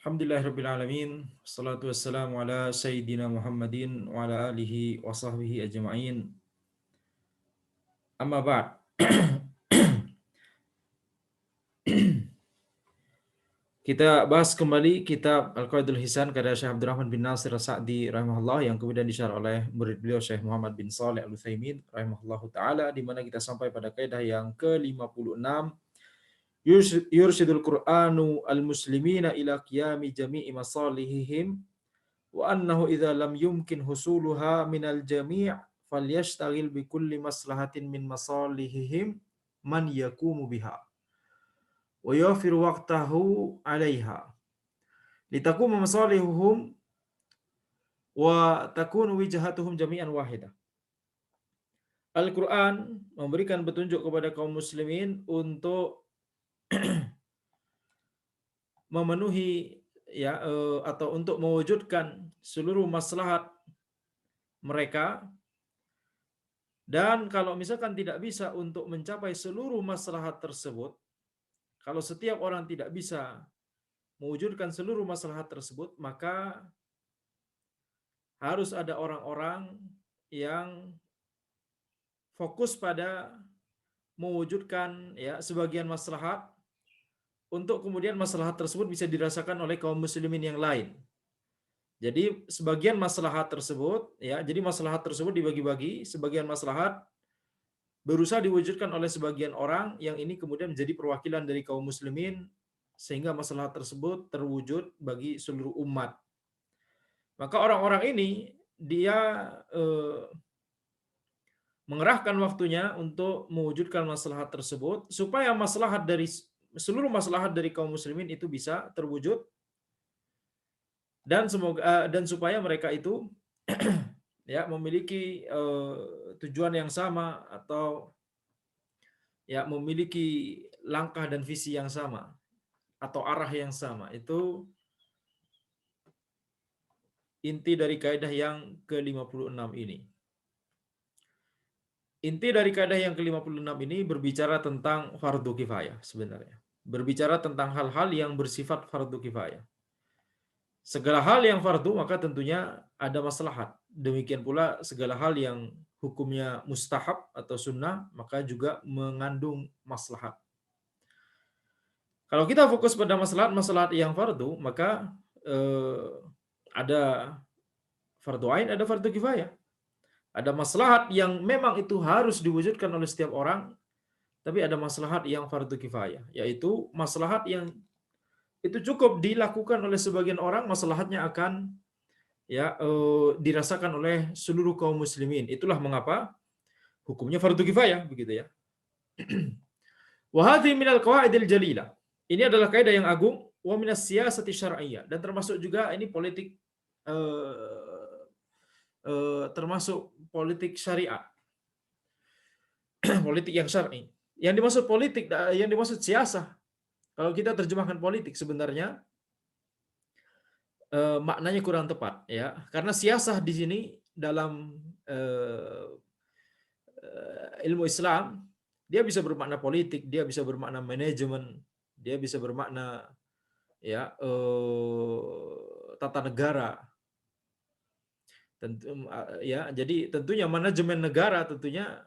Alhamdulillahirabbil alamin. Wassalatu wassalamu ala sayyidina Muhammadin wa ala alihi wa sahbihi ajma'in. Amma ba'd. Kita bahas kembali kitab Al-Qaidul Hisan karya Syekh Abdurrahman bin Nasir As-Sa'di rahimahullah yang kemudian disyarah oleh murid beliau Syekh Muhammad bin Shalih Al-Utsaimin rahimahullahu taala, di mana kita sampai pada kaidah yang ke-56. Yursyidul Qur'anu al-muslimina ila qiyami jami'i masalihihim wa annahu idza lam yumkin husuluha minal jami' falyashtagil bi kulli maslahatin min masalihihim man yakumu biha wa yafiru waqtahu 'alaiha litakuma masalihuhum wa takunu wijhatuhum jami'an wahidah. Al-Quran memberikan petunjuk kepada kaum muslimin untuk memenuhi atau untuk mewujudkan seluruh maslahat mereka. Dan kalau misalkan tidak bisa untuk mencapai seluruh maslahat tersebut, kalau setiap orang tidak bisa mewujudkan seluruh maslahat tersebut, maka harus ada orang-orang yang fokus pada mewujudkan sebagian maslahat, untuk kemudian maslahat tersebut bisa dirasakan oleh kaum muslimin yang lain. Jadi sebagian maslahat tersebut, jadi maslahat tersebut dibagi-bagi, sebagian maslahat berusaha diwujudkan oleh sebagian orang yang ini kemudian menjadi perwakilan dari kaum muslimin, sehingga maslahat tersebut terwujud bagi seluruh umat. Maka orang-orang ini dia mengerahkan waktunya untuk mewujudkan maslahat tersebut supaya seluruh maslahat dari kaum muslimin itu bisa terwujud, dan supaya mereka itu memiliki tujuan yang sama, atau memiliki langkah dan visi yang sama atau arah yang sama. Itu inti dari kaidah yang ke-56 ini. Inti dari kaidah yang ke-56 ini berbicara tentang fardu kifayah sebenarnya. Berbicara tentang hal-hal yang bersifat fardu kifayah. Segala hal yang fardu maka tentunya ada maslahat. Demikian pula segala hal yang hukumnya mustahab atau sunnah maka juga mengandung maslahat. Kalau kita fokus pada maslahat yang fardu, maka ada fardu ain, ada fardu kifayah. Ada maslahat yang memang itu harus diwujudkan oleh setiap orang, tapi ada maslahat yang fardu kifayah, yaitu maslahat yang itu cukup dilakukan oleh sebagian orang, maslahatnya akan dirasakan oleh seluruh kaum muslimin. Itulah mengapa hukumnya fardu kifayah, begitu ya. Wa hadhihi minal qawaidil jalilah. Ini adalah kaidah yang agung, wa minas siyasati syar'iyyah, dan termasuk juga ini politik termasuk politik syariat. Politik yang syar'i. Yang dimaksud siasah, kalau kita terjemahkan politik sebenarnya maknanya kurang tepat, ya, karena siasah di sini dalam ilmu Islam dia bisa bermakna politik, dia bisa bermakna manajemen, dia bisa bermakna tata negara. Tentu jadi tentunya manajemen negara tentunya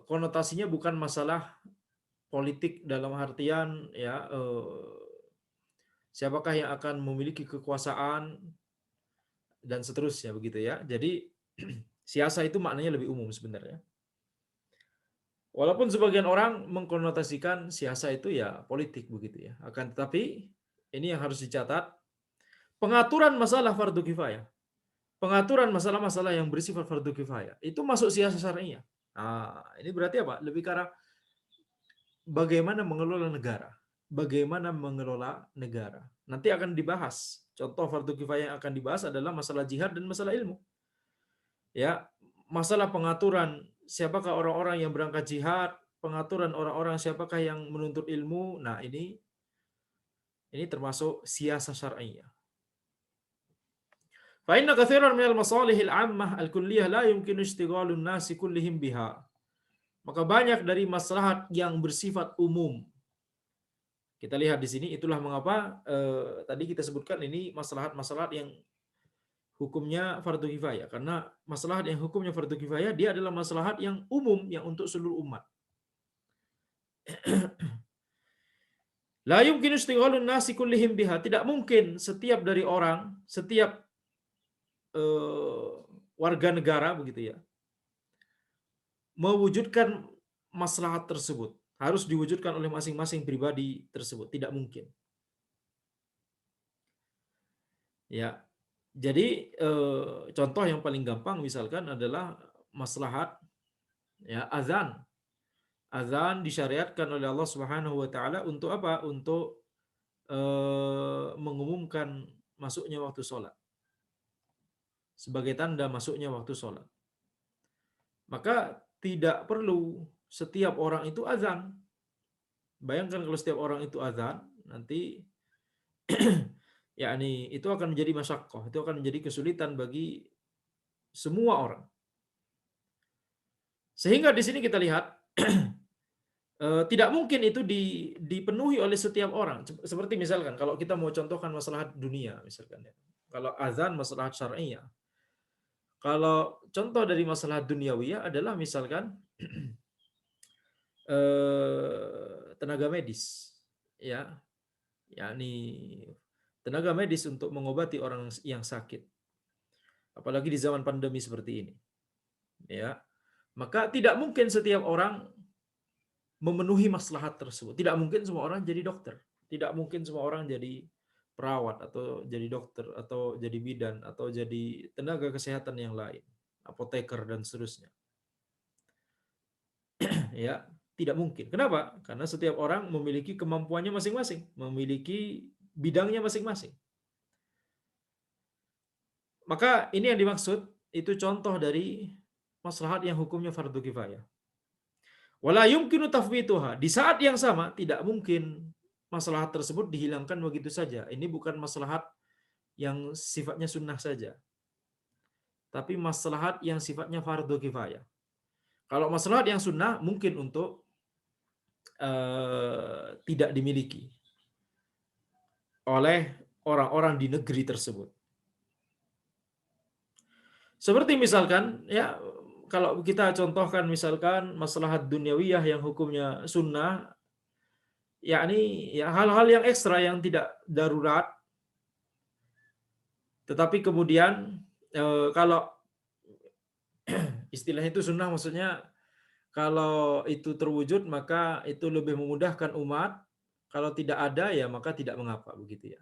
konotasinya bukan masalah politik dalam artian siapakah yang akan memiliki kekuasaan dan seterusnya, begitu ya. Jadi siasa itu maknanya lebih umum sebenarnya. Walaupun sebagian orang mengkonotasikan siasa itu ya politik, begitu ya. Akan tetapi ini yang harus dicatat, pengaturan masalah fardu kifayah, pengaturan masalah-masalah yang bersifat fardu kifayah itu masuk siasa syar'iyyah. Nah, ini berarti apa? Lebih ke arah bagaimana mengelola negara. Bagaimana mengelola negara. Nanti akan dibahas. Contoh fardu kifayah yang akan dibahas adalah masalah jihad dan masalah ilmu. Ya, masalah pengaturan siapakah orang-orang yang berangkat jihad, pengaturan orang-orang siapakah yang menuntut ilmu. Nah, ini termasuk siasa syar'iyyah. Fa inna katsiran minal masalihil 'ammah al-kulliyah la yumkinu ishtighalun nasi kullihim biha. Maka banyak dari maslahat yang bersifat umum Kita lihat di sini, itulah mengapa tadi kita sebutkan ini maslahat-maslahat yang hukumnya fardu kifayah, karena maslahat yang hukumnya fardu kifayah dia adalah maslahat yang umum yang untuk seluruh umat. La yumkinu istighalun nasi kullihim biha, tidak mungkin setiap dari orang, setiap eh, warga negara begitu ya, mewujudkan maslahat tersebut. Harus diwujudkan oleh masing-masing pribadi tersebut, tidak mungkin. Ya. Jadi contoh yang paling gampang misalkan adalah maslahat ya azan. Azan disyariatkan oleh Allah Subhanahu wa taala untuk apa? Untuk mengumumkan masuknya waktu sholat. Sebagai tanda masuknya waktu sholat. Maka tidak perlu setiap orang itu azan. Bayangkan kalau setiap orang itu azan, nanti yakni itu akan menjadi masyaqqah, itu akan menjadi kesulitan bagi semua orang. Sehingga di sini kita lihat tidak mungkin itu dipenuhi oleh setiap orang. Seperti misalkan kalau kita mau contohkan masalah dunia misalkan ya. Kalau azan masalah syar'iyah. Kalau contoh dari masalah duniawiyah adalah misalkan tenaga medis ya, yakni tenaga medis untuk mengobati orang yang sakit. Apalagi di zaman pandemi seperti ini. Ya. Maka tidak mungkin setiap orang memenuhi maslahat tersebut. Tidak mungkin semua orang jadi dokter. Tidak mungkin semua orang jadi perawat atau jadi dokter atau jadi bidan atau jadi tenaga kesehatan yang lain, apoteker dan seterusnya. Ya, tidak mungkin. Kenapa? Karena setiap orang memiliki kemampuannya masing-masing, memiliki bidangnya masing-masing. Maka ini yang dimaksud, itu contoh dari maslahat yang hukumnya fardu kifayah. Wala yumkinu tafwituha. Di saat yang sama tidak mungkin maslahat tersebut dihilangkan begitu saja. Ini bukan maslahat yang sifatnya sunnah saja, tapi maslahat yang sifatnya fardu kifayah. Kalau maslahat yang sunnah mungkin untuk tidak dimiliki oleh orang-orang di negeri tersebut. Seperti misalkan ya, kalau kita contohkan misalkan maslahat duniawiyah yang hukumnya sunnah, yakni ya hal-hal yang ekstra yang tidak darurat, tetapi kemudian kalau istilahnya itu sunnah maksudnya kalau itu terwujud maka itu lebih memudahkan umat, kalau tidak ada ya maka tidak mengapa begitu ya.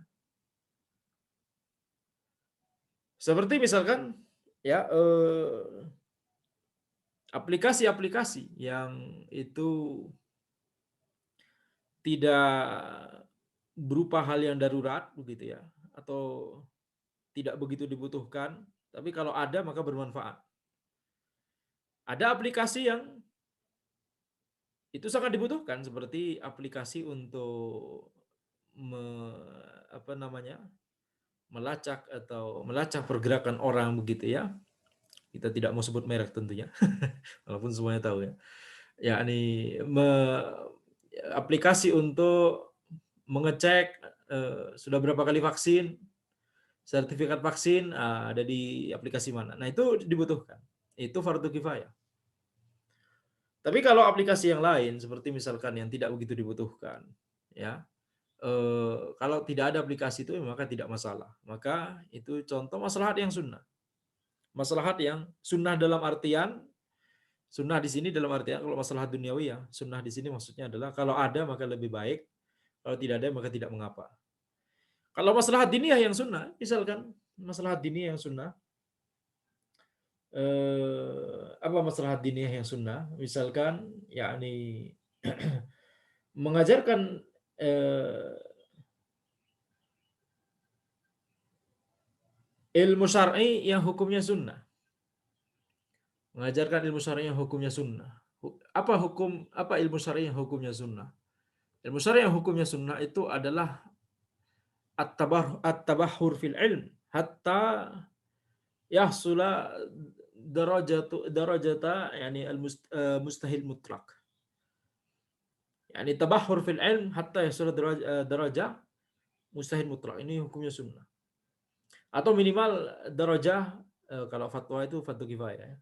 Seperti misalkan ya aplikasi-aplikasi yang itu tidak berupa hal yang darurat begitu ya, atau tidak begitu dibutuhkan, tapi kalau ada maka bermanfaat. Ada aplikasi yang itu sangat dibutuhkan seperti aplikasi untuk apa namanya, melacak pergerakan orang begitu ya. Kita tidak mau sebut merek tentunya, walaupun semuanya tahu ya. Yakni aplikasi untuk mengecek sudah berapa kali vaksin, sertifikat vaksin ada di aplikasi mana. Nah, itu dibutuhkan. Itu fardu kifayah. Tapi kalau aplikasi yang lain seperti misalkan yang tidak begitu dibutuhkan, ya, kalau tidak ada aplikasi itu maka tidak masalah. Maka itu contoh maslahat yang sunnah. Maslahat yang sunnah dalam artian sunnah di sini dalam artian kalau masalah duniawi ya, sunnah di sini maksudnya adalah kalau ada maka lebih baik, kalau tidak ada maka tidak mengapa. Kalau masalah diniyah yang sunnah, misalkan masalah diniyah yang sunnah, apa masalah diniyah yang sunnah? Misalkan yakni mengajarkan ilmu syar'i yang hukumnya sunnah. Mengajarkan ilmu syar'i yang hukumnya sunnah. Apa ilmu syar'i yang hukumnya sunnah? Ilmu syar'i yang hukumnya sunnah itu adalah at-tabahhur fil ilm hatta yahsula darajata yani mustahil mutlak. Yani tabahhur fil ilm hatta yasul darajah mustahid mutlak. Ini hukumnya sunnah. Atau minimal darajah kalau fatwa itu fardu kifayah ya.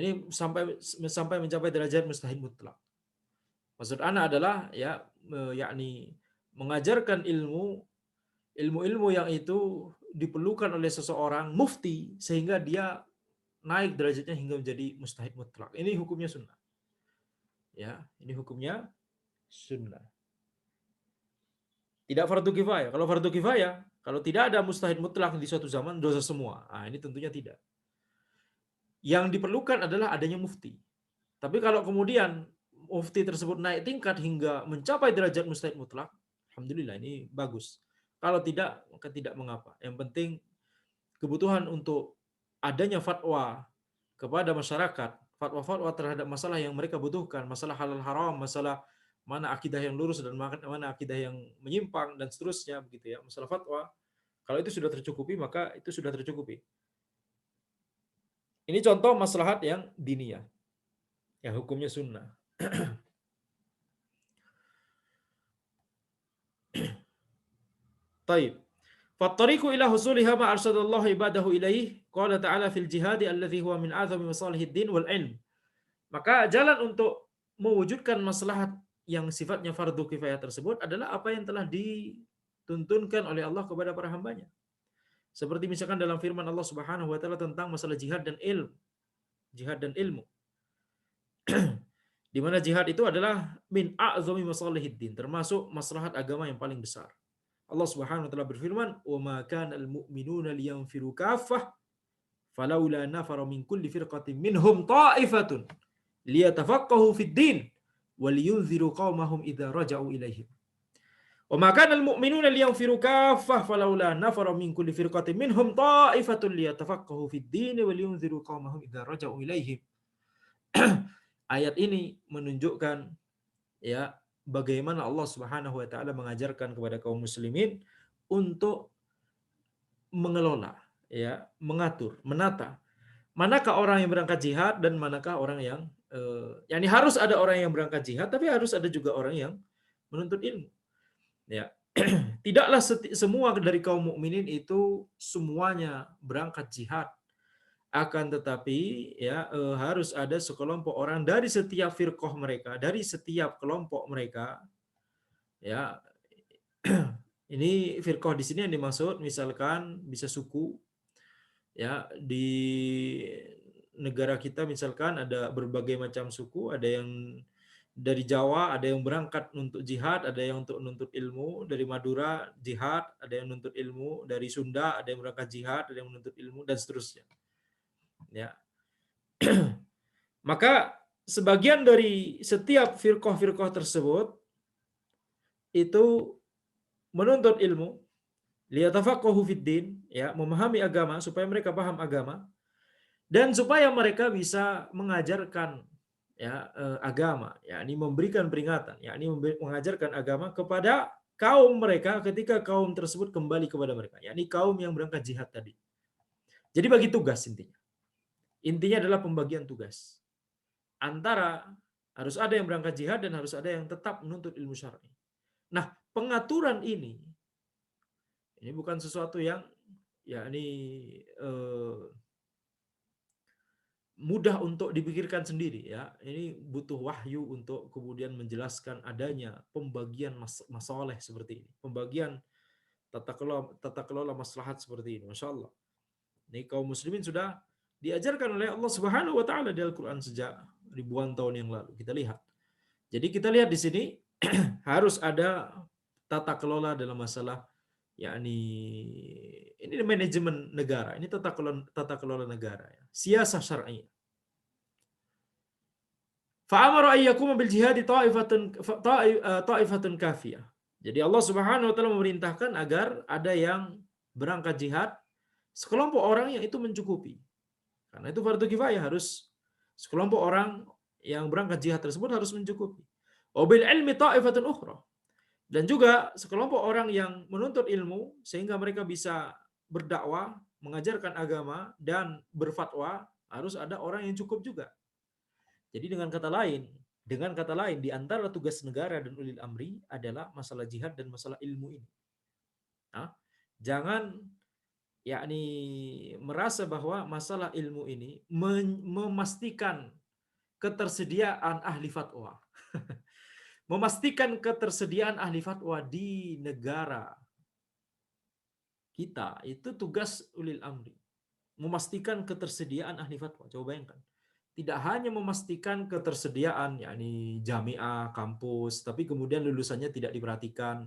Ini sampai mencapai derajat mustahid mutlak. Maksud ana adalah ya yakni mengajarkan ilmu-ilmu yang itu diperlukan oleh seseorang mufti sehingga dia naik derajatnya hingga menjadi mustahid mutlak. Ini hukumnya sunnah. Ya, ini hukumnya sunnah. Tidak fardu kifayah. Kalau fardu kifayah, kalau tidak ada mustahid mutlak di suatu zaman, dosa semua. Nah, ini tentunya tidak. Yang diperlukan adalah adanya mufti. Tapi kalau kemudian mufti tersebut naik tingkat hingga mencapai derajat mustahid mutlak, alhamdulillah ini bagus. Kalau tidak, maka tidak mengapa. Yang penting kebutuhan untuk adanya fatwa kepada masyarakat, fatwa-fatwa terhadap masalah yang mereka butuhkan, masalah halal haram, masalah mana akidah yang lurus dan mana akidah yang menyimpang dan seterusnya begitu ya, masalah fatwa. Kalau itu sudah tercukupi, maka itu sudah tercukupi. Ini contoh maslahat yang diniyah, yang hukumnya sunnah. Taib. Fattariqu ila husuliha ma arsadallahu ibadahu ilaih. Qala ta'ala fil jihadi alladhi huwa min a'zami masalihid din wal ilm. Maka jalan untuk mewujudkan maslahat yang sifatnya fardu kifayah tersebut adalah apa yang telah dituntunkan oleh Allah kepada para hambanya. Seperti misalkan dalam firman Allah Subhanahu wa taala tentang masalah jihad dan ilmu. Jihad dan ilmu. Di mana jihad itu adalah min a'zami masalihid din, termasuk maslahat agama yang paling besar. Allah Subhanahu wa taala berfirman, "Wa ma kana al-mu'minuna liyanfiru kaffah falaula nafara min kulli firqatin minhum ta'ifatun liyatafaqahu fid din wa liyunziru qaumahum idza raja'u ilaihim." Wa ma kana al-mu'minuna liyanfiru kaffah falaula nafara min kulli firqatin minhum ta'ifatun liyatafaqahu fid din wa liyunziru qaumahum idza raja'u ilaihim. Ayat ini menunjukkan ya bagaimana Allah Subhanahu wa taala mengajarkan kepada kaum muslimin untuk mengelola ya, mengatur, menata manakah orang yang berangkat jihad dan manakah orang yang yakni harus ada orang yang berangkat jihad tapi harus ada juga orang yang menuntut ilmu. Ya. Tidaklah semua dari kaum mukminin itu semuanya berangkat jihad. Akan tetapi ya harus ada sekelompok orang dari setiap firqah mereka, dari setiap kelompok mereka ya. Ini firqah di sini yang dimaksud misalkan bisa suku ya, di negara kita misalkan ada berbagai macam suku, ada yang dari Jawa, ada yang berangkat untuk jihad, ada yang untuk menuntut ilmu, dari Madura jihad, ada yang menuntut ilmu, dari Sunda ada yang berangkat jihad, ada yang menuntut ilmu dan seterusnya. Ya. Maka sebagian dari setiap firqah-firqah tersebut itu menuntut ilmu, liyatafaqahu fid din, ya, memahami agama supaya mereka paham agama dan supaya mereka bisa mengajarkan ya agama, yakni memberikan peringatan, yakni mengajarkan agama kepada kaum mereka ketika kaum tersebut kembali kepada mereka, yakni kaum yang berangkat jihad tadi. Jadi bagi tugas intinya. Intinya adalah pembagian tugas. Antara harus ada yang berangkat jihad dan harus ada yang tetap menuntut ilmu syar'i. Nah, pengaturan ini bukan sesuatu yang yakni mudah untuk dipikirkan sendiri ya. Ini butuh wahyu untuk kemudian menjelaskan adanya pembagian masalah seperti ini. Pembagian tata kelola maslahat seperti ini. Masya Allah. Ini kaum muslimin sudah diajarkan oleh Allah Subhanahu wa taala di Al-Qur'an sejak ribuan tahun yang lalu. Kita lihat. Jadi kita lihat di sini harus ada tata kelola dalam masalah yakni ini manajemen negara, ini tata kelola negara ya. Siasah syar'i. Fa'amara ayyakuma bil jihadi ta'ifatun kafiyah. Jadi Allah Subhanahu wa taala memerintahkan agar ada yang berangkat jihad sekelompok orang yang itu mencukupi. Karena itu fardu kifayah, harus sekelompok orang yang berangkat jihad tersebut harus mencukupi. Wabil ilmi ta'ifatun ukhra. Dan juga sekelompok orang yang menuntut ilmu sehingga mereka bisa berdakwah, mengajarkan agama dan berfatwa, harus ada orang yang cukup juga. Jadi dengan kata lain, Dengan kata lain, di antara tugas negara dan ulil amri adalah masalah jihad dan masalah ilmu ini. Nah, jangan yakni merasa bahwa masalah ilmu ini memastikan ketersediaan ahli fatwa. Memastikan ketersediaan ahli fatwa di negara kita itu tugas ulil amri. Memastikan ketersediaan ahli fatwa. Coba bayangkan. Tidak hanya memastikan ketersediaan yakni jamiah, kampus, tapi kemudian lulusannya tidak diperhatikan,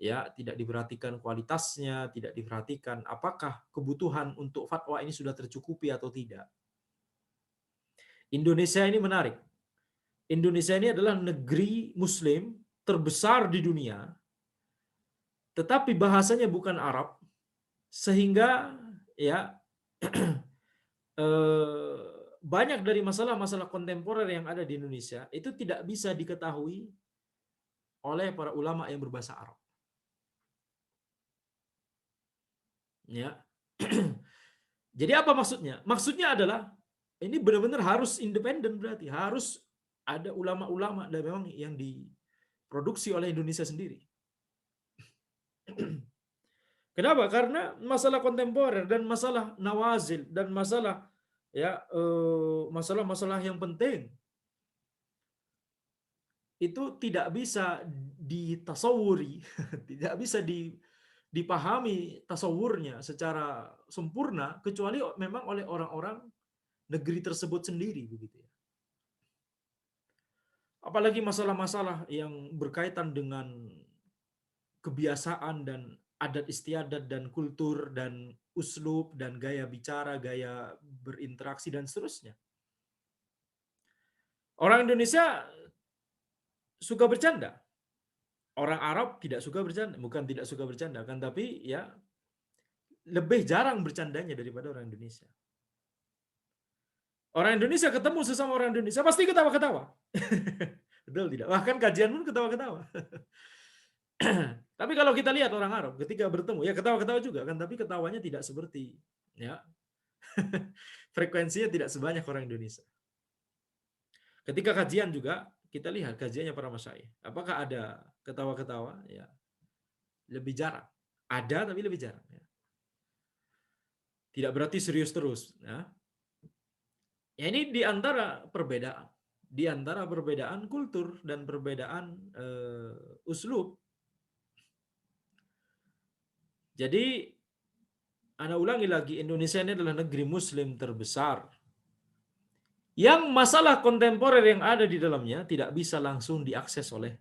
ya, tidak diperhatikan kualitasnya, tidak diperhatikan apakah kebutuhan untuk fatwa ini sudah tercukupi atau tidak. Indonesia ini menarik. Indonesia ini adalah negeri muslim terbesar di dunia, tetapi bahasanya bukan Arab, sehingga ya eh, banyak dari masalah-masalah kontemporer yang ada di Indonesia itu tidak bisa diketahui oleh para ulama yang berbahasa Arab. Ya. Jadi apa maksudnya? Maksudnya adalah ini benar-benar harus independen, berarti harus ada ulama-ulama dan memang yang diproduksi oleh Indonesia sendiri. Kenapa? Karena masalah kontemporer dan masalah nawazil dan masalah ya masalah-masalah yang penting itu tidak bisa ditasawuri, tidak bisa dipahami tasawurnya secara sempurna kecuali memang oleh orang-orang negeri tersebut sendiri, begitu ya. Apalagi masalah-masalah yang berkaitan dengan kebiasaan dan adat istiadat dan kultur dan uslub dan gaya bicara, gaya berinteraksi dan seterusnya. Orang Indonesia suka bercanda. Orang Arab tidak suka bercanda, bukan tidak suka bercanda, kan, tapi ya lebih jarang bercandanya daripada orang Indonesia. Orang Indonesia ketemu sesama orang Indonesia pasti ketawa-ketawa. Betul tidak? Bahkan kajian pun ketawa-ketawa. Tapi kalau kita lihat orang Arab ketika bertemu ya ketawa-ketawa juga kan, tapi ketawanya tidak seperti ya frekuensinya tidak sebanyak orang Indonesia. Ketika kajian juga kita lihat kajiannya para masyayikh. Apakah ada ketawa-ketawa? Ya, lebih jarang. Ada tapi lebih jarang. Ya. Tidak berarti serius terus. Ya. Ya ini di antara perbedaan. Di antara perbedaan kultur dan perbedaan uslub. Jadi, Anda ulangi lagi, Indonesia ini adalah negeri muslim terbesar. Yang masalah kontemporer yang ada di dalamnya tidak bisa langsung diakses oleh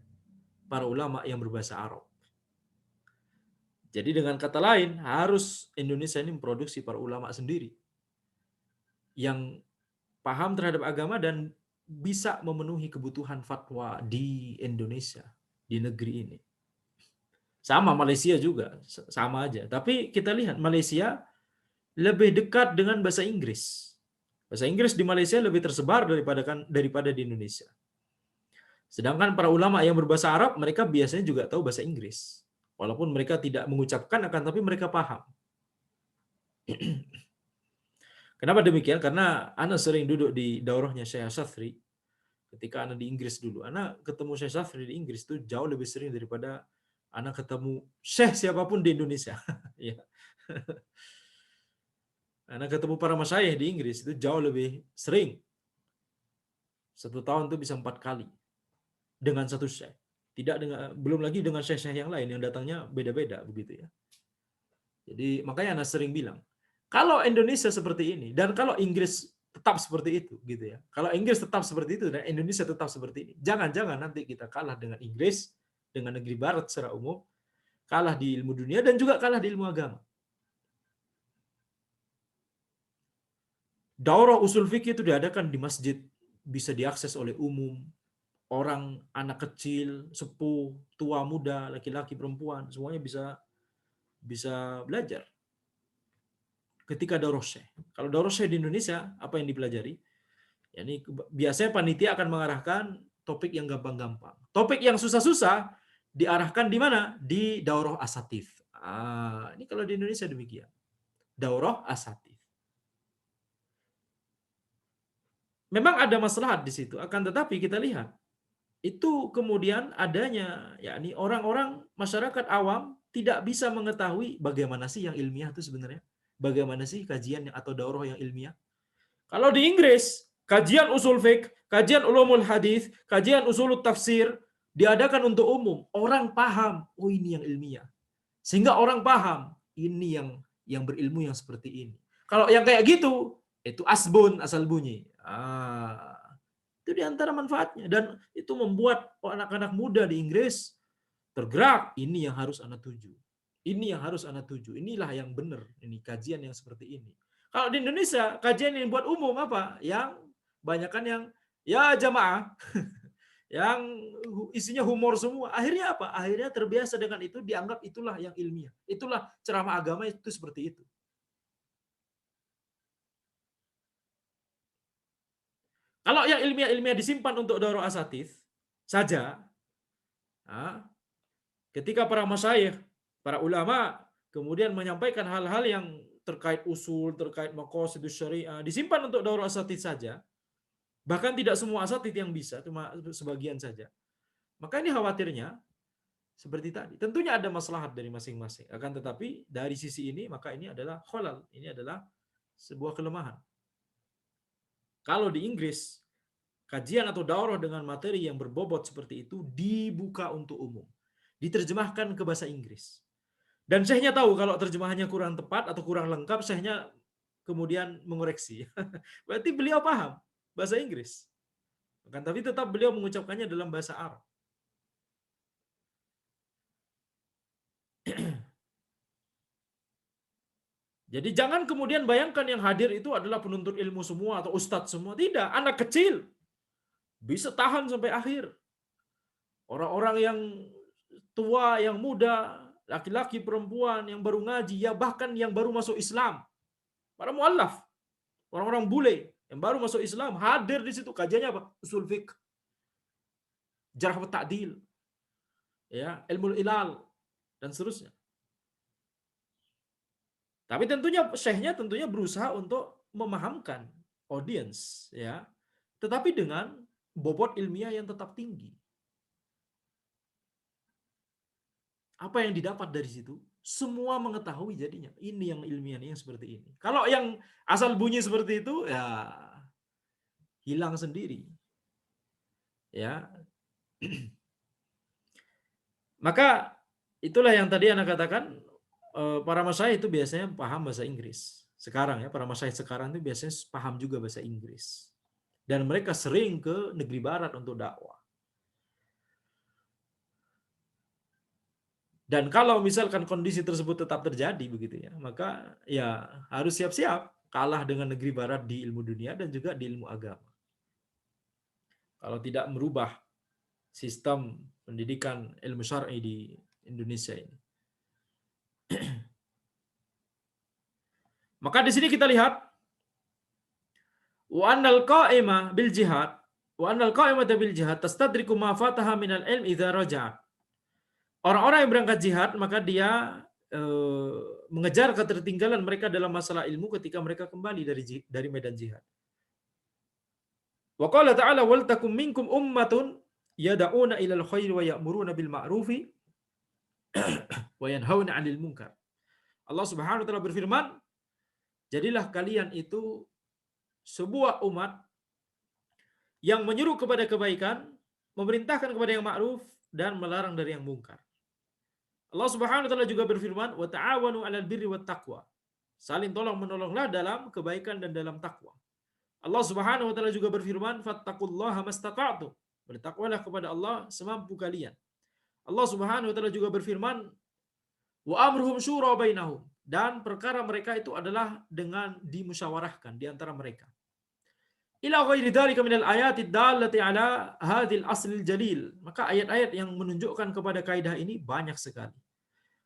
para ulama yang berbahasa Arab. Jadi dengan kata lain, harus Indonesia ini memproduksi para ulama sendiri yang paham terhadap agama dan bisa memenuhi kebutuhan fatwa di Indonesia, di negeri ini. Sama Malaysia juga, sama aja. Tapi kita lihat Malaysia lebih dekat dengan bahasa Inggris. Bahasa Inggris di Malaysia lebih tersebar daripada di Indonesia. Sedangkan para ulama yang berbahasa Arab, mereka biasanya juga tahu bahasa Inggris. Walaupun mereka tidak mengucapkan, akan tapi mereka paham. Kenapa demikian? Karena Ana sering duduk di daurahnya Syekh Safri. Ketika Ana di Inggris dulu, Ana ketemu Syekh Safri di Inggris itu jauh lebih sering daripada Ana ketemu Syekh siapapun di Indonesia. Ya. Ana ketemu para masyayikh di Inggris itu jauh lebih sering. 1 tahun itu bisa 4 kali dengan satu syekh. Tidak dengan, belum lagi dengan syekh-syekh yang lain yang datangnya beda-beda begitu ya. Jadi makanya Ana sering bilang, kalau Indonesia seperti ini dan kalau Inggris tetap seperti itu gitu ya. Kalau Inggris tetap seperti itu dan Indonesia tetap seperti ini, jangan-jangan nanti kita kalah dengan Inggris, dengan negeri barat secara umum, kalah di ilmu dunia dan juga kalah di ilmu agama. Daurah usul fikih itu diadakan di masjid, bisa diakses oleh umum, orang, anak kecil, sepuh, tua, muda, laki-laki, perempuan, semuanya bisa bisa belajar ketika daurah syekh. Kalau daurah syekh di Indonesia, apa yang dipelajari? Ya, ini biasanya panitia akan mengarahkan topik yang gampang-gampang. Topik yang susah-susah diarahkan di mana? Di daurah asatif. Ini kalau di Indonesia demikian. Daurah asatif. Memang ada maslahat di situ, akan tetapi kita lihat itu kemudian adanya yakni orang-orang masyarakat awam tidak bisa mengetahui bagaimana sih yang ilmiah itu sebenarnya. Bagaimana sih kajian atau daurah yang ilmiah? Kalau di Inggris, kajian usul fiqh, kajian ulumul hadis, kajian usul tafsir diadakan untuk umum. Orang paham, oh ini yang ilmiah. Sehingga orang paham, ini yang berilmu yang seperti ini. Kalau yang kayak gitu, itu asbun, asal bunyi. Itu di antara manfaatnya. Dan itu membuat anak-anak muda di Inggris tergerak. Ini yang harus anak tuju. Ini yang harus anak tuju. Inilah yang benar. Ini kajian yang seperti ini. Kalau di Indonesia, kajian yang buat umum apa? Yang banyakkan yang ya jamaah. Yang isinya humor semua. Akhirnya apa? Akhirnya terbiasa dengan itu, dianggap itulah yang ilmiah. Itulah ceramah agama itu seperti itu. Kalau yang ilmiah-ilmiah disimpan untuk daurah asatidz saja, ketika para masyayikh, para ulama kemudian menyampaikan hal-hal yang terkait usul, terkait maqasidus syariah, disimpan untuk daurah asatidz saja, bahkan tidak semua asatidz yang bisa, cuma sebagian saja. Maka ini khawatirnya seperti tadi. Tentunya ada maslahat dari masing-masing. Akan tetapi dari sisi ini maka ini adalah khalal. Ini adalah sebuah kelemahan. Kalau di Inggris, kajian atau daurah dengan materi yang berbobot seperti itu dibuka untuk umum. Diterjemahkan ke bahasa Inggris. Dan syekhnya tahu kalau terjemahannya kurang tepat atau kurang lengkap, syekhnya kemudian mengoreksi. Berarti beliau paham bahasa Inggris. Tapi tetap beliau mengucapkannya dalam bahasa Arab. Jadi jangan kemudian bayangkan yang hadir itu adalah penuntut ilmu semua atau ustadz semua. Tidak, anak kecil bisa tahan sampai akhir. Orang-orang yang tua, yang muda, laki-laki, perempuan, yang baru ngaji, ya bahkan yang baru masuk Islam. Para muallaf, orang-orang bule yang baru masuk Islam, hadir di situ. Kajiannya apa? Usul fiqh, jarh wa ta'dil, ya, ilmu ilal, dan seterusnya. Tapi tentunya syekhnya tentunya berusaha untuk memahamkan audiens, ya, tetapi dengan bobot ilmiah yang tetap tinggi. Apa yang didapat dari situ? Semua mengetahui jadinya. Ini yang ilmiahnya seperti ini. Kalau yang asal bunyi seperti itu, ya hilang sendiri. Ya. Maka itulah yang tadi Anda katakan, para masyayikh itu biasanya paham bahasa Inggris. Sekarang ya, para masyayikh sekarang itu biasanya paham juga bahasa Inggris. Dan mereka sering ke negeri barat untuk dakwah. Dan kalau misalkan kondisi tersebut tetap terjadi begitu ya, maka ya harus siap-siap kalah dengan negeri barat di ilmu dunia dan juga di ilmu agama. Kalau tidak merubah sistem pendidikan ilmu syar'i di Indonesia ini. Maka di sini kita lihat wa annal qa'imah bil jihad wa annal qa'imata bil jihad tastadriku ma fataha minal ilm idza raja'at. Orang-orang yang berangkat jihad maka dia mengejar ketertinggalan mereka dalam masalah ilmu ketika mereka kembali dari medan jihad. Wa qala ta'ala wal takum minkum ummatun yad'una ilal khairi wa ya'muruna bil ma'rufi wa yanhauna 'anil munkar. Allah Subhanahu wa taala berfirman, jadilah kalian itu sebuah umat yang menyeru kepada kebaikan, memerintahkan kepada yang ma'ruf dan melarang dari yang mungkar. Allah Subhanahu wa taala juga berfirman, wa ta'awanu 'alal birri wat taqwa. Saling tolong-menolonglah dalam kebaikan dan dalam takwa. Allah Subhanahu wa taala juga berfirman, fattaqullaha mastata'tum. Bertakwalah kepada Allah semampu kalian. Allah Subhanahu wa taala juga berfirman, wa amruhum syura bainahum, dan perkara mereka itu adalah dengan dimusyawarahkan di antara mereka. Ila ghairi dzalika minal ayati dallati ala hadzal aslil jalil. Maka ayat-ayat yang menunjukkan kepada kaidah ini banyak sekali.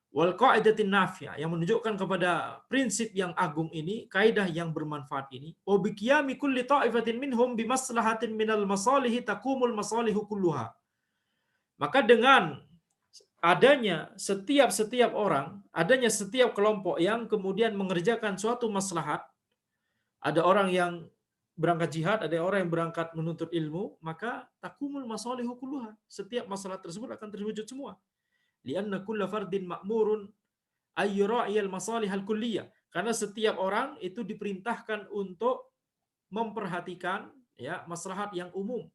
Wal qaidatin nafi'ah, yang menunjukkan kepada prinsip yang agung ini, kaidah yang bermanfaat ini. Wa bi qiyami kulli ta'ifatin minhum bi maslahatin minal masalihi taqumul masalihu kulluha. Maka dengan adanya setiap orang, adanya setiap kelompok yang kemudian mengerjakan suatu maslahat, ada orang yang berangkat jihad, ada orang yang berangkat menuntut ilmu, maka takumul masalihu kulluha. Setiap masalah tersebut akan terwujud semua. Lianna kulla fardin ma'murun ayyura'iyal masalihal kulliyah. Karena setiap orang itu diperintahkan untuk memperhatikan ya maslahat yang umum.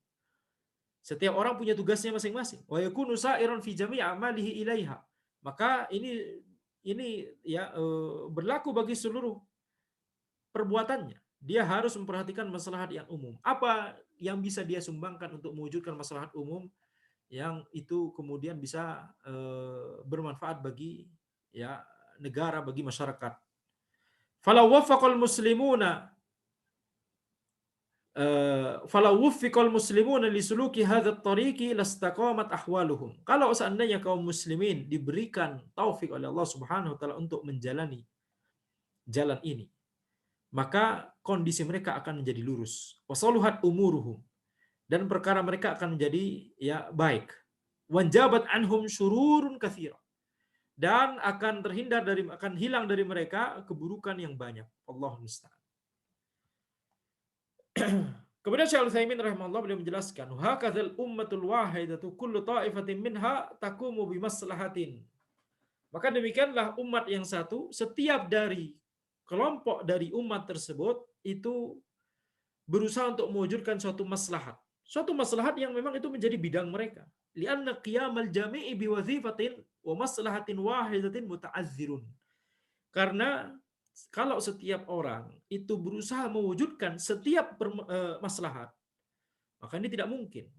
Setiap orang punya tugasnya masing-masing. Wa yakunu sa'iran fi jami' amalihi ilaiha. Maka ini ya berlaku bagi seluruh perbuatannya. Dia harus memperhatikan maslahat yang umum. Apa yang bisa dia sumbangkan untuk mewujudkan maslahat umum yang itu kemudian bisa bermanfaat bagi ya negara, bagi masyarakat. Falau waffaqal muslimuna falau wuffiqal muslimuna li suluki hadzal tariqi lastaqamat ahwaluhum. Kalau seandainya kaum muslimin diberikan taufik oleh Allah Subhanahu wa taala untuk menjalani jalan ini, maka kondisi mereka akan menjadi lurus. Wasaluhat umuruhum, dan perkara mereka akan menjadi ya baik. Wanjabat anhum syururun katsira, dan akan hilang dari mereka keburukan yang banyak. Allahu musta'an. Kemudian Syekh Al-Utsaimin rahimahullah beliau menjelaskan, hakadzal ummatul wahidatu kullu ta'ifatin minha taqumu bimaslahatin. Maka demikianlah umat yang satu, setiap dari kelompok dari umat tersebut itu berusaha untuk mewujudkan suatu maslahat. Suatu maslahat yang memang itu menjadi bidang mereka. Lianna qiyamal jami'i biwazifatin wa maslahatin wahidatin muta'azzirun. Karena kalau setiap orang itu berusaha mewujudkan setiap maslahat, maka ini tidak mungkin.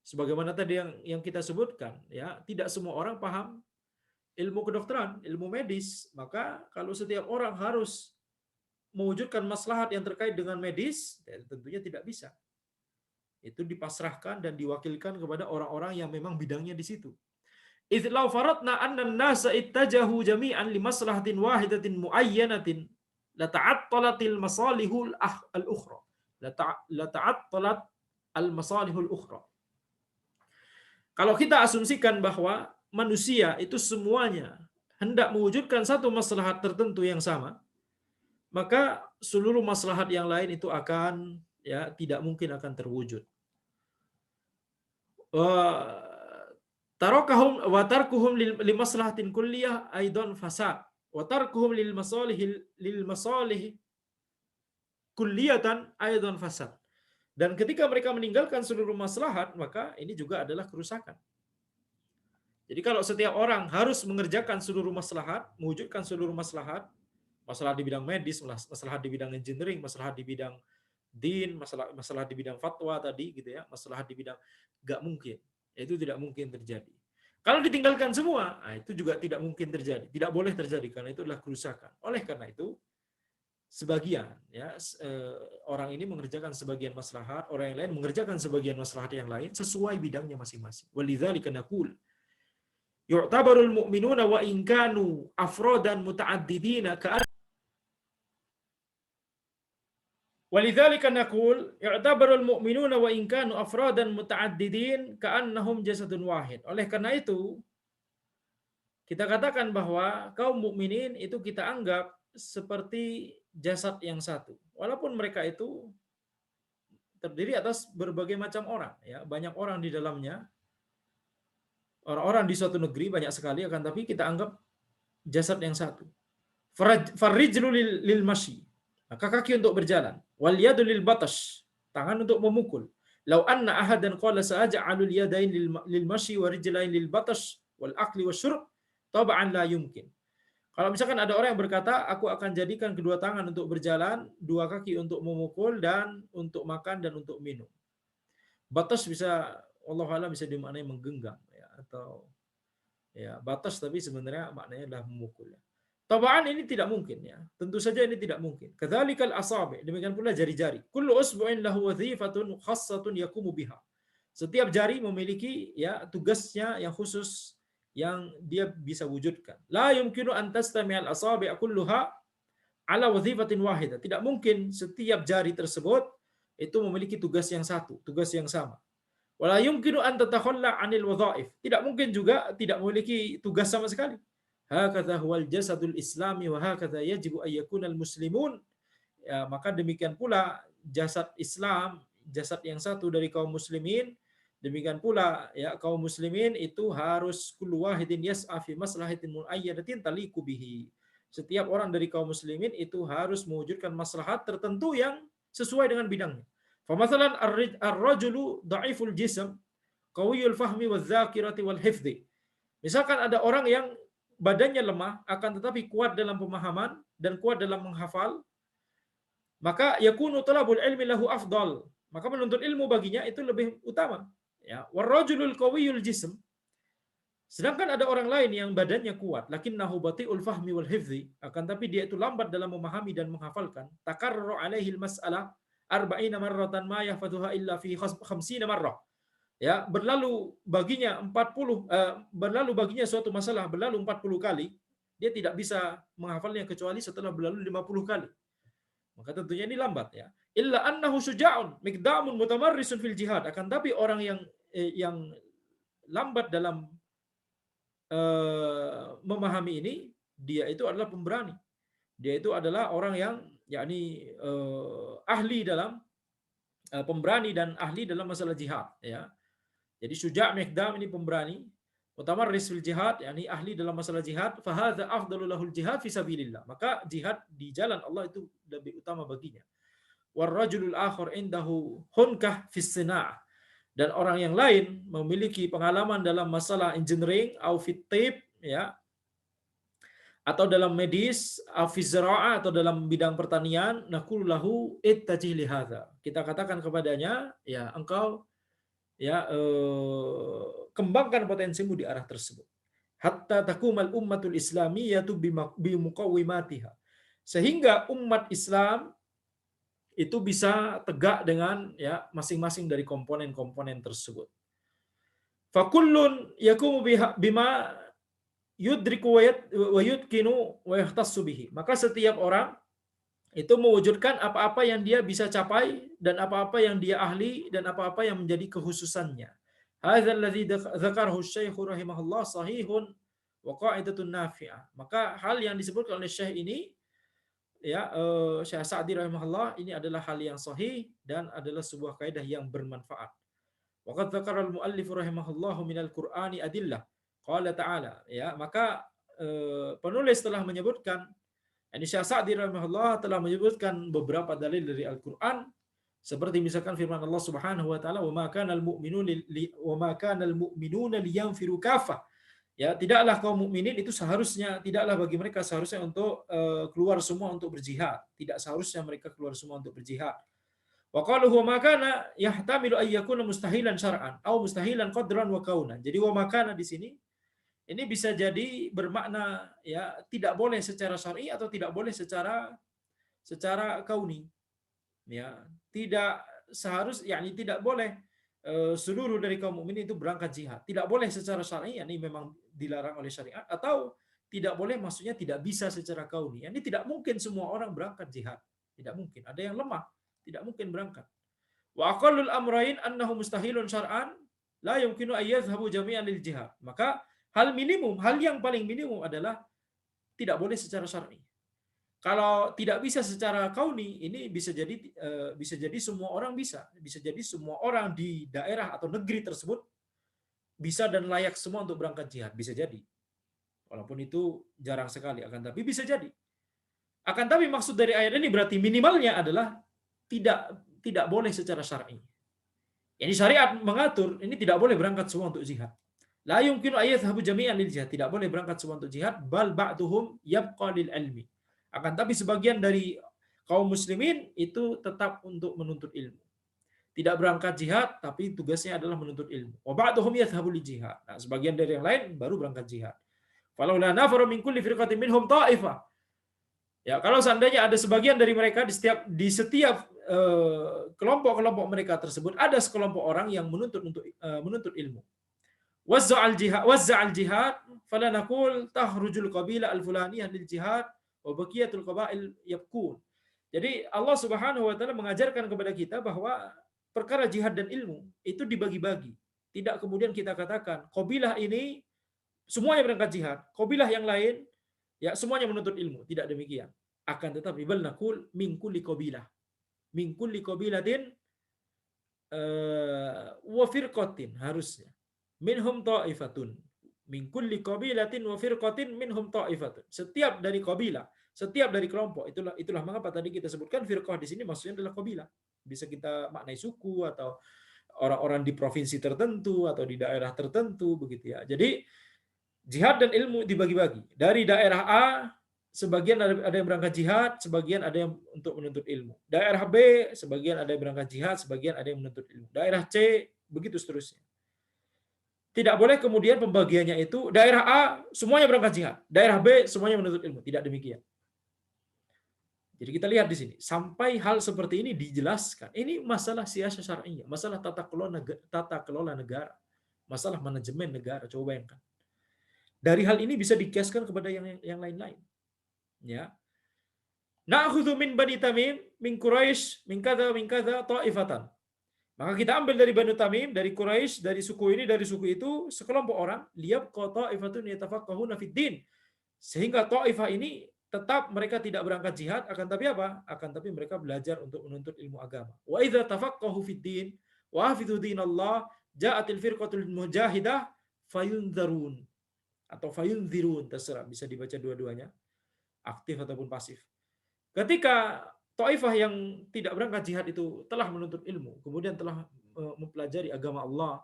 Sebagaimana tadi yang kita sebutkan, ya, tidak semua orang paham ilmu kedokteran, ilmu medis. Maka kalau setiap orang harus mewujudkan maslahat yang terkait dengan medis, ya, tentunya tidak bisa. Itu dipasrahkan dan diwakilkan kepada orang-orang yang memang bidangnya di situ. Idz law faradna anna an-nasa ittajahu jami'an li maslahatin wahidatin muayyanatin la ta'attalatil masalihul al-ukhra. La ta'attalat al-masalihul ukhra. Kalau kita asumsikan bahwa manusia itu semuanya hendak mewujudkan satu maslahat tertentu yang sama, maka seluruh maslahat yang lain itu akan ya tidak mungkin akan terwujud. Tarakahum wa tarkuhum lil maslahatin kulliyah aidan fasad wa tarkuhum lil masalih kulliyatan aidan fasad. Dan ketika mereka meninggalkan seluruh maslahat, maka ini juga adalah kerusakan. Jadi kalau setiap orang harus mengerjakan seluruh maslahat, mewujudkan seluruh maslahat, masalah di bidang medis, masalah di bidang engineering, masalah di bidang din, masalah di bidang fatwa tadi gitu ya, masalah di bidang, nggak mungkin. Itu tidak mungkin terjadi. Kalau ditinggalkan semua, nah itu juga tidak mungkin terjadi. Tidak boleh terjadi karena itu adalah kerusakan. Oleh karena itu, sebagian ya orang ini mengerjakan sebagian maslahat, orang yang lain mengerjakan sebagian maslahat yang lain sesuai bidangnya masing-masing. Walidzalika naqul yu'tabarul mu'minuna wa in kanu afrodan muta'addidina Walidzalika naqul yu'tabarul mu'minuna wa in kanu afradan muta'addidin ka'annahum jasadun wahid. Oleh karena itu kita katakan bahwa kaum mukminin itu kita anggap seperti jasad yang satu. Walaupun mereka itu terdiri atas berbagai macam orang, ya, banyak orang di dalamnya. Orang-orang di suatu negeri banyak sekali, akan tapi kita anggap jasad yang satu. Farrijlu lil masyi, maka kaki untuk berjalan. Wal yadu lil batash, tangan untuk memukul. Lau anna ahadan qala sa'aj'alul yadain lil masyi wa rijlain lil batash wal akli wasyurb, tab'an la yumkin. Kalau misalkan ada orang yang berkata, aku akan jadikan kedua tangan untuk berjalan, dua kaki untuk memukul, dan untuk makan dan untuk minum. Batas bisa, Allah a'lam, bisa dimaknai menggenggam, ya, atau ya batas, tapi sebenarnya maknanya adalah memukul. Ya. Tabaan ini tidak mungkin, ya. Tentu saja ini tidak mungkin. Kadzalikal asabi', demikian pula jari-jari. Kullu usbu'in lahu wazifatun khassatun yaqumu biha. Setiap jari memiliki ya tugasnya yang khusus yang dia bisa wujudkan. La yumkinu an tastami'al asabi' kulluha ala wazifatin wahidah. Tidak mungkin setiap jari tersebut itu memiliki tugas yang satu, tugas yang sama. Wala yumkinu an tatakhalla 'anil wadhaif. Tidak mungkin juga tidak memiliki tugas sama sekali. Hakadha huwal jasadul islami wa hakadha yajibu an yakunal muslimun. Ya, maka demikian pula jasad Islam, jasad yang satu dari kaum muslimin, demikian pula ya kaum muslimin itu harus kullu wahidin yas'a fi maslahatin muayyadatin taliqu bihi. Setiap orang dari kaum muslimin itu harus mewujudkan maslahat tertentu yang sesuai dengan bidangnya. Famasalan ar-rajulu dha'iful jism, qawiyul fahmi wal dzakirati wal hifdzi. Misalkan ada orang yang badannya lemah akan tetapi kuat dalam pemahaman dan kuat dalam menghafal, maka yakunu talabul ilmi lahu afdal. Maka menuntut ilmu baginya itu lebih utama. Ya, warrajulul qawiyul jism. Sedangkan ada orang lain yang badannya kuat, lakinnahu bati'ul fahmi wal hifzi, akan tapi dia itu lambat dalam memahami dan menghafalkan. Takarru alaihi al-mas'alah arba'ina marratan ma yahfazuha illa fi 50 marrah. Ya, berlalu baginya suatu masalah berlalu 40 kali, dia tidak bisa menghafalnya kecuali setelah berlalu 50 kali. Maka tentunya ini lambat ya. Illa annahu syuja'un miqdamun mutamarrisun fil jihad. Akan tapi orang yang lambat dalam memahami ini, dia itu adalah pemberani. Dia itu adalah orang yang yakni ahli dalam pemberani dan ahli dalam masalah jihad ya. Jadi syuja' miqdam ini pemberani, mutamarris fil jihad yakni ahli dalam masalah jihad, fa hadza afdalu lahul jihad fi sabilillah. Maka jihad di jalan Allah itu lebih utama baginya. War rajulul akhar indahu hunkah fis sina'ah. Dan orang yang lain memiliki pengalaman dalam masalah engineering atau fit tip ya, atau dalam medis, atau atau dalam bidang pertanian, naqulu lahu ittajih li hadza. Kita katakan kepadanya, ya engkau ya kembangkan potensimu di arah tersebut. Hatta takumal ummatul islamiyatu bimuqawwimatiha. Sehingga umat Islam itu bisa tegak dengan ya masing-masing dari komponen-komponen tersebut. Fakullun yakumu bima yudriku wa yudkinu wa yahtassu bihi. Maka setiap orang itu mewujudkan apa-apa yang dia bisa capai dan apa-apa yang dia ahli dan apa-apa yang menjadi kekhususannya. Hadzal ladzi dzakarahu Syekh rahimahullah sahihun wa qa'idatun nafi'ah. Maka hal yang disebutkan oleh Syekh ini ya Syekh Sa'di rahimahullah ini adalah hal yang sahih dan adalah sebuah kaidah yang bermanfaat. Waqad dzakara al-muallif rahimahullahu minal Qur'ani adillah. Qala ta'ala ya, maka penulis telah menyebutkan, ini Syekh Sa'di rahimahullah telah menyebutkan beberapa dalil dari Al-Qur'an seperti misalkan firman Allah Subhanahu wa taala, "Wa ma kana al-mu'minuna liyanfiru kaffah." Ya, tidaklah kaum mukminin itu tidaklah bagi mereka seharusnya untuk keluar semua untuk berjihad. Tidak seharusnya mereka keluar semua untuk berjihad. Wa qalu huwa ma kana yahtamilu ay yakuna mustahilan syar'an aw mustahilan qadran wa kaunan. Jadi wa ma kana di sini ini bisa jadi bermakna ya tidak boleh secara syar'i atau tidak boleh secara kauni. Ya, tidak yakni tidak boleh seluruh dari kaum mukminin itu berangkat jihad. Tidak boleh secara syar'i, yakni memang dilarang oleh syariat, atau tidak boleh maksudnya tidak bisa secara kauni. Ini tidak mungkin semua orang berangkat jihad. Tidak mungkin. Ada yang lemah, tidak mungkin berangkat. Wa aqallul amrayn annahu mustahilun syar'an la yumkinu ay yadhhabu jami'an lil jihad. Maka hal yang paling minimum adalah tidak boleh secara syar'i. Kalau tidak bisa secara kauni, ini bisa jadi semua orang bisa jadi semua orang di daerah atau negeri tersebut bisa dan layak semua untuk berangkat jihad, bisa jadi. Walaupun itu jarang sekali, akan tapi bisa jadi. Akan tapi maksud dari ayat ini berarti minimalnya adalah tidak boleh secara syar'i. Ini syariat mengatur ini tidak boleh berangkat semua untuk jihad. La yumkinu ayyadhhabu jami'an lil jihad, tidak boleh berangkat semua untuk jihad, bal ba'duhum yabqa lil ilmi. Akan tapi sebagian dari kaum muslimin itu tetap untuk menuntut ilmu. Tidak berangkat jihad, tapi tugasnya adalah menuntut ilmu. Wa ba'duhum yadhhabu lil jihad. Nah, sebagian dari yang lain baru berangkat jihad. Falaula nafara min kulli firqatin minhum ta'ifah. Ya, kalau seandainya ada sebagian dari mereka di setiap kelompok-kelompok mereka tersebut ada sekelompok orang yang menuntut ilmu. Wazza'al jihad fala naqul tahrujul qabila al-fulaniyah lil jihad wa baqiyatul qabail yabkun. Jadi Allah Subhanahu wa taala mengajarkan kepada kita bahwa perkara jihad dan ilmu itu dibagi-bagi. Tidak kemudian kita katakan qabilah ini semuanya berangkat jihad, qabilah yang lain ya semuanya menuntut ilmu. Tidak demikian. Akan tetapi bal naqul min kulli qabilah. min kulli qabilatin wa firqatin, harusnya minhum ta'ifatun, min kulli qabilatin wa firqatin minhum ta'ifatun. Setiap dari kabilah, setiap dari kelompok. Itulah mengapa tadi kita sebutkan firqah di sini maksudnya adalah kabilah. Bisa kita maknai suku atau orang-orang di provinsi tertentu atau di daerah tertentu begitu ya. Jadi jihad dan ilmu dibagi-bagi. Dari daerah A sebagian ada yang berangkat jihad, sebagian ada yang untuk menuntut ilmu. Daerah B sebagian ada yang berangkat jihad, sebagian ada yang menuntut ilmu. Daerah C begitu seterusnya. Tidak boleh kemudian pembagiannya itu daerah A semuanya berangkat jihad, daerah B semuanya menuntut ilmu. Tidak demikian. Jadi kita lihat di sini sampai hal seperti ini dijelaskan. Ini masalah siasah syar'iyyah, masalah tata kelola negara, masalah manajemen negara. Coba bayangkan. Dari hal ini bisa dikiaskan kepada yang lain-lain. Ya. Na'khudhu min Bani Tamim, min Quraisy, min kadza ta'ifatan. Maka kita ambil dari Bani Tamim, dari Quraisy, dari suku ini, dari suku itu, sekelompok orang, liyabqa ta'ifatun yatafaqqahuna fid din. Sehingga ta'ifah ini tetap mereka tidak berangkat jihad, akan tapi apa? Akan tapi mereka belajar untuk menuntut ilmu agama. Wa idza tafaqqahu fid din wa hafidhu dinallah, ja'atil firqatul mujahidah fayunzarun atau fayunzirun, terserah, bisa dibaca dua-duanya, aktif ataupun pasif. Ketika Taifah yang tidak berangkat jihad itu telah menuntut ilmu, kemudian telah mempelajari agama Allah,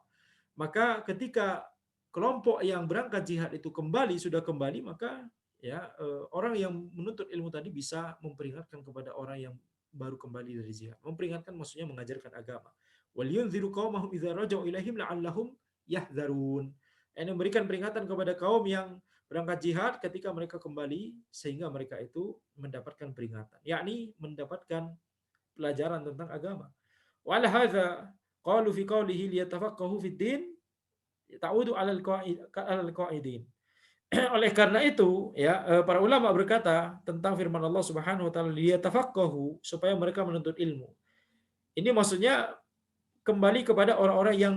maka ketika kelompok yang berangkat jihad itu sudah kembali, maka ya orang yang menuntut ilmu tadi bisa memperingatkan kepada orang yang baru kembali dari jihad. Memperingatkan maksudnya mengajarkan agama. Wal yunziru qaumahum idza raja'u ilaihim la'allahum yahdharun. Ini memberikan peringatan kepada kaum yang berangkat jihad ketika mereka kembali sehingga mereka itu mendapatkan peringatan, yakni mendapatkan pelajaran tentang agama. Wa ala hadza qalu fi qawlihi liyatafaqahu fid din ta'udu 'alal qa'idin. Oleh karena itu ya para ulama berkata tentang firman Allah Subhanahu wa taala liyatafaqahu, supaya mereka menuntut ilmu. Ini maksudnya kembali kepada orang-orang yang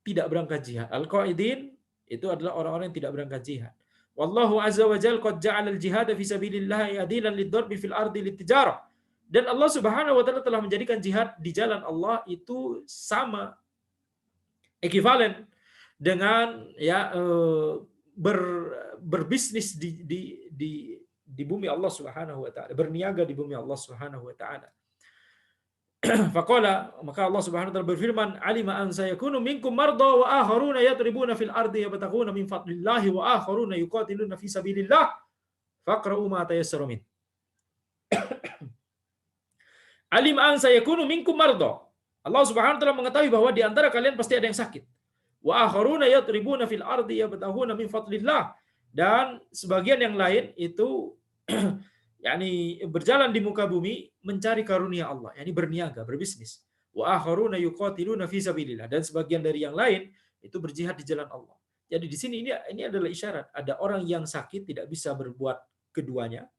tidak berangkat jihad. Al-qa'idin itu adalah orang-orang yang tidak berangkat jihad. Wallahu azza wa jalla qad ja'ala al-jihad fi sabilillah adilan lid-darbi fil ardi lit-tijarah. Dan Allah Subhanahu wa taala telah menjadikan jihad di jalan Allah itu sama, ekivalen dengan ya berbisnis di bumi Allah Subhanahu wa taala, berniaga di bumi Allah Subhanahu wa taala. Faqala, maka Allah Subhanahu wa taala berfirman, alima an sayakunu minkum marda wa akharuna yatribuna fil ardi yabtaguna min fadlillahi wa akharuna yuqatiluna fi sabilillah faqra'u ma tayassara min. Alima an sayakunu minkum marda. Allah Subhanahu wa taala mengetahui bahwa di antara kalian pasti ada yang sakit. Wa akharuna yatribuna fil ardi yabtaguna min fadlillah, dan sebagian yang lain itu yakni berjalan di muka bumi mencari karunia Allah, yakni berniaga, berbisnis. Wa akharuna yuqatiluna fi sabilillah, dan sebagian dari yang lain itu berjihad di jalan Allah. Jadi di sini ini adalah isyarat ada orang yang sakit tidak bisa berbuat keduanya.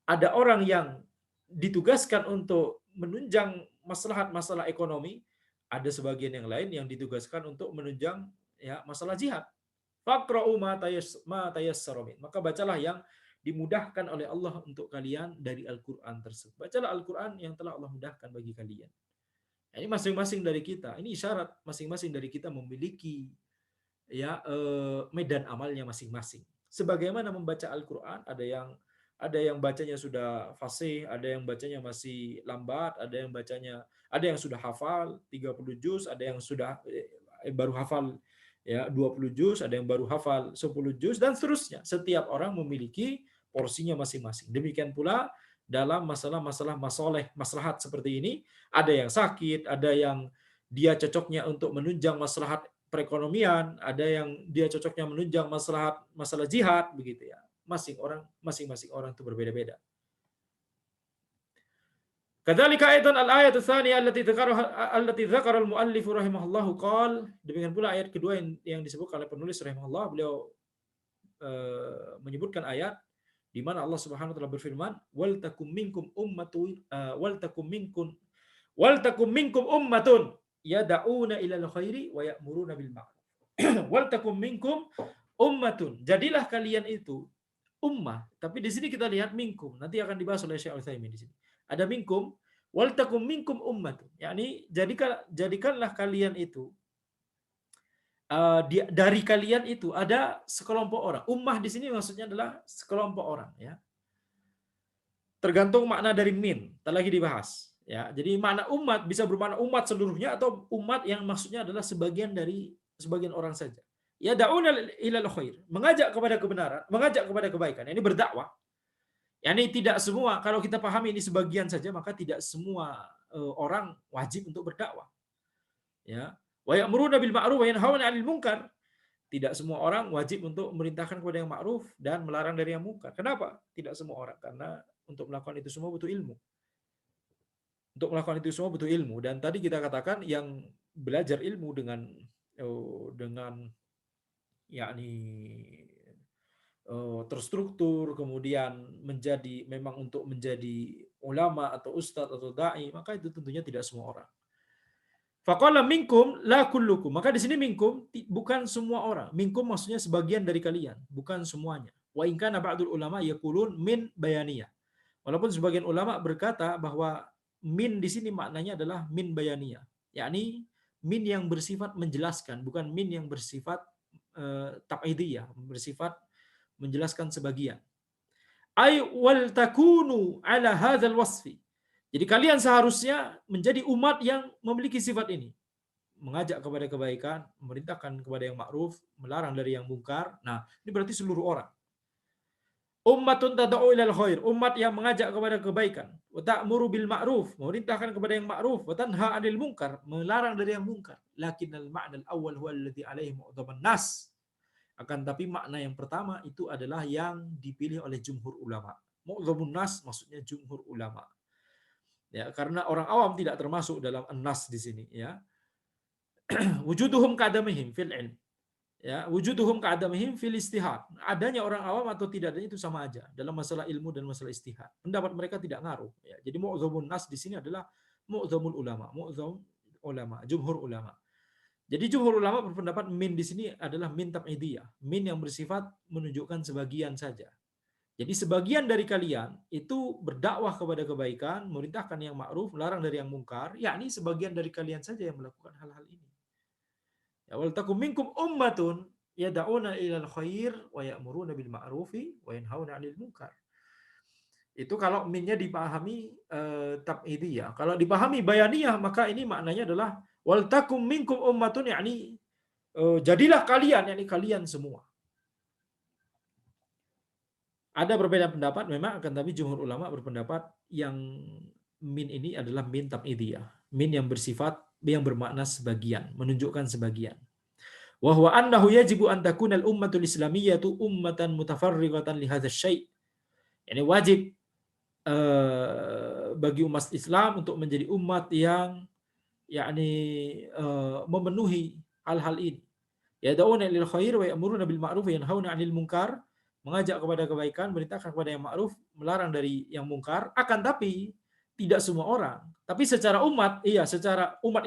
Ada orang yang ditugaskan untuk menunjang masalah ekonomi, ada sebagian yang lain yang ditugaskan untuk menunjang ya masalah jihad. Faqra'u ma tayassara min. Maka bacalah yang dimudahkan oleh Allah untuk kalian dari Al-Quran tersebut. Bacalah Al-Quran yang telah Allah mudahkan bagi kalian. Ini masing-masing dari kita. Ini isyarat masing-masing dari kita memiliki ya medan amalnya masing-masing. Sebagaimana membaca Al-Quran, ada yang bacanya sudah fasih, ada yang bacanya masih lambat, ada yang sudah hafal 30 juz, ada yang sudah baru hafal ya 20 juz, ada yang baru hafal 10 juz, dan seterusnya. Setiap orang memiliki porsinya masing-masing. Demikian pula dalam masalah-masalah maslahat seperti ini, ada yang sakit, ada yang dia cocoknya untuk menunjang maslahat perekonomian, ada yang dia cocoknya menunjang masalah jihad, begitu ya. Masing-masing orang itu berbeda-beda. Kadzalika aidan al-ayat ats-tsaniyah allati dzakara al-muallif rahimahullahu qala, demikian pula ayat kedua yang disebutkan oleh penulis rahimahullah, beliau menyebutkan ayat di mana Allah Subhanahu wa taala berfirman, wal takum minkum ummatun yad'una ilal khairi wa ya'muruna bil ma'ruf. Wal takum minkum ummatun. Jadilah kalian itu ummah, tapi di sini kita lihat minkum. Nanti akan dibahas oleh Syekh Al-Utsaimin di sini. Ada minkum, Wal takum minkum ummatun. Yakni jadikanlah kalian itu dari kalian itu ada sekelompok orang. Ummah di sini maksudnya adalah sekelompok orang, ya. Tergantung makna dari min, tak lagi dibahas, ya. Jadi makna umat bisa bermakna umat seluruhnya atau umat yang maksudnya adalah sebagian orang saja. Ya da'una ilal khair, mengajak kepada kebenaran, mengajak kepada kebaikan. Ini berdakwah. Yani tidak semua, kalau kita pahami ini sebagian saja, maka tidak semua orang wajib untuk berdakwah. Ya. Wa ya'muruna bil ma'ruf wa yanhauna 'anil munkar. Tidak semua orang wajib untuk memerintahkan kepada yang ma'ruf dan melarang dari yang mungkar. Kenapa? Tidak semua orang, karena untuk melakukan itu semua butuh ilmu. Untuk melakukan itu semua butuh ilmu, dan tadi kita katakan yang belajar ilmu dengan yakni terstruktur, kemudian memang untuk menjadi ulama atau ustadz atau dai, maka itu tentunya tidak semua orang. Faqala minkum la kullukum. Maka di sini minkum bukan semua orang. Minkum maksudnya sebagian dari kalian, bukan semuanya. Wa in kana ba'dul ulama yaqulun min bayaniyah. Walaupun sebagian ulama berkata bahwa min di sini maknanya adalah min bayaniyah, yakni min yang bersifat menjelaskan, bukan min yang bersifat tab'idiyah, bersifat menjelaskan sebagian. Ay wal takunu ala hadzal wasfi. Jadi kalian seharusnya menjadi umat yang memiliki sifat ini. Mengajak kepada kebaikan, memerintahkan kepada yang ma'ruf, melarang dari yang mungkar. Nah, ini berarti seluruh orang. Ummatun tad'u ilal khair, umat yang mengajak kepada kebaikan. Wa ta'muru bil ma'ruf, memerintahkan kepada yang ma'ruf. Wa tanha 'anil munkar, melarang dari yang mungkar. Lakinnal ma'nal awwal huwa alladhi 'alaihi mu'dhamun nas. Akan tapi makna yang pertama itu adalah yang dipilih oleh jumhur ulama. Mu'dhamun nas maksudnya jumhur ulama. Ya, karena orang awam tidak termasuk dalam an-nas di sini, ya. Wujuduhum ka'adamihim fil ilm. Ya, wujuduhum ka'adamihim fil istihad. Adanya orang awam atau tidak adanya itu sama aja dalam masalah ilmu dan masalah istihad. Pendapat mereka tidak ngaruh, ya. Jadi mu'dhamun nas di sini adalah mu'dhamul ulama, mu'dham ulama, jumhur ulama. Jadi jumhur ulama berpendapat min di sini adalah min tab'idiyah, min yang bersifat menunjukkan sebagian saja. Jadi sebagian dari kalian itu berdakwah kepada kebaikan, memerintahkan yang ma'ruf, melarang dari yang mungkar, yakni sebagian dari kalian saja yang melakukan hal-hal ini. Ya wal takum minkum ummatun yad'una ilal khair wa ya'muruna bil ma'rufi wa yanhauna 'anil munkar. Itu kalau minnya dipahami tab'idiyah. Kalau dipahami bayaniyah, maka ini maknanya adalah wal takum minkum ummatun, yakni jadilah kalian, yakni kalian semua. Ada perbedaan pendapat memang, akan tapi jumhur ulama berpendapat yang min ini adalah min tab'idiyah. Min yang bermakna sebagian, menunjukkan sebagian. Wa huwa annahu yajibu an takuna al-ummatul islamiyyatu ummatan mutafarriqatan li hadzal syai'. Yani wajib bagi umat Islam untuk menjadi umat yang yakni memenuhi hal-hal ini. Yad'una lil khair wa ya'muruna bil ma'ruf wa yanhauna 'anil munkar, mengajak kepada kebaikan, merintahkan kepada yang ma'ruf, melarang dari yang mungkar. Akan tapi tidak semua orang. Tapi secara umat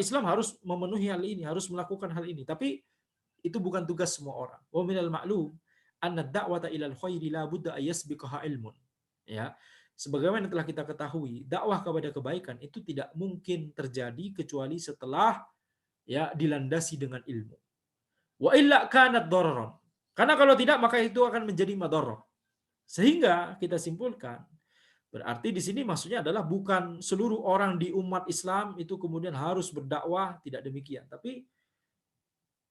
Islam harus memenuhi hal ini, harus melakukan hal ini. Tapi itu bukan tugas semua orang. Wa minal ma'lum anna da'wata ilal khairi la budda ayasbiqaha ilmun. Ya. Sebagaimana telah kita ketahui, dakwah kepada kebaikan itu tidak mungkin terjadi kecuali setelah dilandasi dengan ilmu. Wa illa kanat dararan. Karena kalau tidak maka itu akan menjadi madharah. Sehingga kita simpulkan, berarti di sini maksudnya adalah bukan seluruh orang di umat Islam itu kemudian harus berdakwah, tidak demikian. Tapi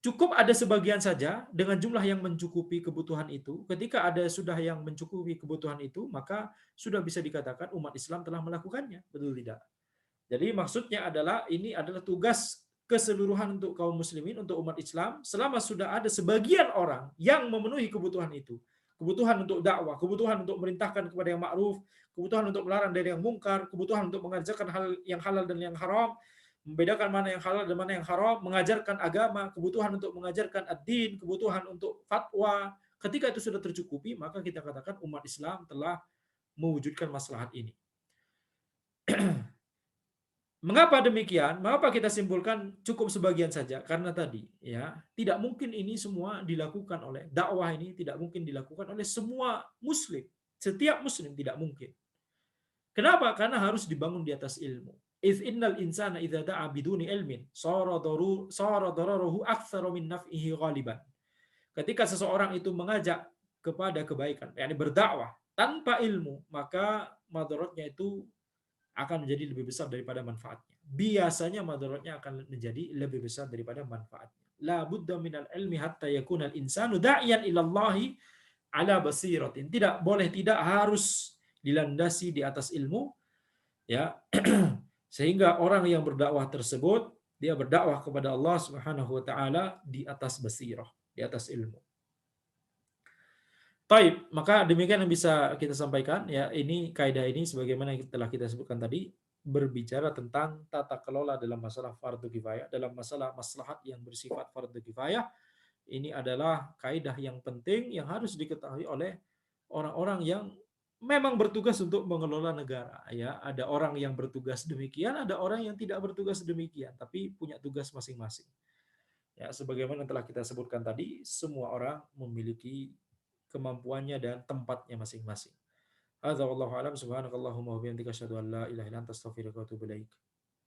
cukup ada sebagian saja dengan jumlah yang mencukupi kebutuhan itu. Ketika ada sudah yang mencukupi kebutuhan itu, maka sudah bisa dikatakan umat Islam telah melakukannya. Betul tidak? Jadi maksudnya adalah ini adalah tugas keseluruhan untuk kaum muslimin, untuk umat Islam, selama sudah ada sebagian orang yang memenuhi kebutuhan itu. Kebutuhan untuk dakwah, kebutuhan untuk merintahkan kepada yang ma'ruf, kebutuhan untuk melarang dari yang mungkar, kebutuhan untuk mengajarkan hal yang halal dan yang haram, membedakan mana yang halal dan mana yang haram, mengajarkan agama, kebutuhan untuk mengajarkan ad-din, kebutuhan untuk fatwa. Ketika itu sudah tercukupi, maka kita katakan umat Islam telah mewujudkan maslahat ini. Mengapa demikian? Mengapa kita simpulkan cukup sebagian saja? Karena tadi tidak mungkin ini semua dilakukan oleh dakwah, ini tidak mungkin dilakukan oleh semua muslim. Setiap muslim tidak mungkin. Kenapa? Karena harus dibangun di atas ilmu. Iz innal insana idza da'a biduni ilmin sara dararuhu aktsara min naf'ihi ghaliban. Ketika seseorang itu mengajak kepada kebaikan, yakni berdakwah tanpa ilmu, maka madaratnya itu akan menjadi lebih besar daripada manfaatnya. Biasanya madaratnya akan menjadi lebih besar daripada manfaatnya. La budda minal ilmi hatta yakuna al-insanu da'iyan ila Allahi ala basiratin. Tidak boleh, tidak harus dilandasi di atas ilmu, ya. Sehingga orang yang berdakwah tersebut dia berdakwah kepada Allah Subhanahu wa taala di atas basirah, di atas ilmu. Baik, maka demikian yang bisa kita sampaikan ya. Ini kaidah ini sebagaimana yang telah kita sebutkan tadi berbicara tentang tata kelola dalam masalah fardu kifayah, dalam masalah maslahat yang bersifat fardu kifayah. Ini adalah kaidah yang penting yang harus diketahui oleh orang-orang yang memang bertugas untuk mengelola negara ya. Ada orang yang bertugas demikian, ada orang yang tidak bertugas demikian, tapi punya tugas masing-masing. Ya, sebagaimana telah kita sebutkan tadi, semua orang memiliki kemampuannya dan tempatnya masing-masing. Hadza wallahu alam, subhanakallahumma wa bihamdika asyhadu an la ilaha illa anta astaghfiruka wa atubu ilaik.